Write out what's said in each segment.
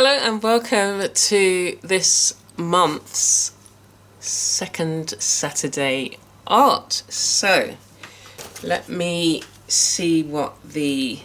Hello and welcome to this month's second Saturday art. So let me see what the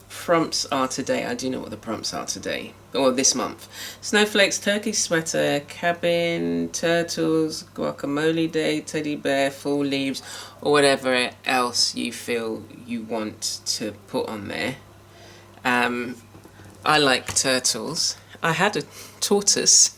prompts are today. I do know what the prompts are today, or this month. Snowflakes, turkey sweater, cabin, turtles, guacamole day, teddy bear, fall leaves, or whatever else you feel you want to put on there. I like turtles. I had a tortoise.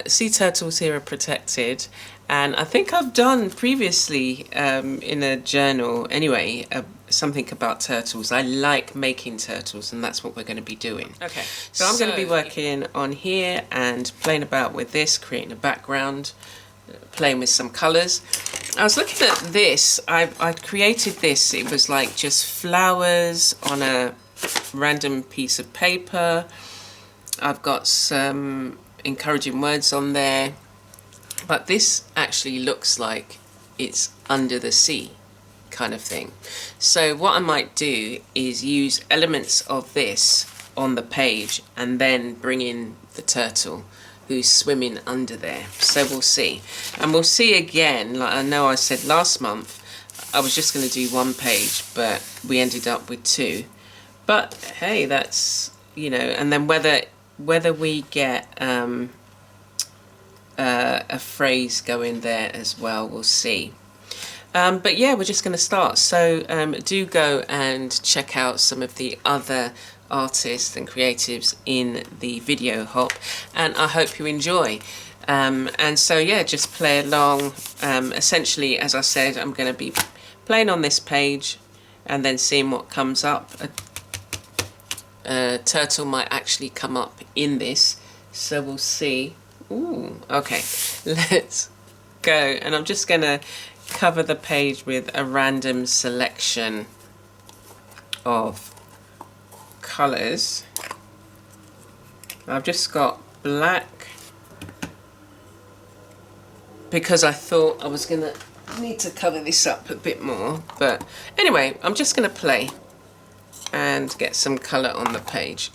Sea turtles here are protected, and I think I've done previously in a journal anyway something about turtles. I like making turtles, and that's what we're going to be doing. Okay, so I'm going to be working on here and playing about with this, creating a background, playing with some colours. I was looking at this. I created this. It was like just flowers on a random piece of paper. I've got some encouraging words on there, but this actually looks like it's under the sea kind of thing. So what I might do is use elements of this on the page and then bring in the turtle who's swimming under there. So we'll see, and we'll see again. Like I know I said last month I was just going to do one page, but we ended up with two. But hey, that's, you know, and then whether we get a phrase going there as well, we'll see. But yeah, we're just going to start. So do go and check out some of the other artists and creatives in the video hop, and I hope you enjoy. And so yeah, just play along. Essentially, as I said, I'm going to be playing on this page and then seeing what comes up. A turtle might actually come up in this, so we'll see. Ooh, okay, let's go. And I'm just gonna cover the page with a random selection of colours. I've just got black because I thought I was gonna need to cover this up a bit more, but anyway, I'm just gonna play and get some colour on the page.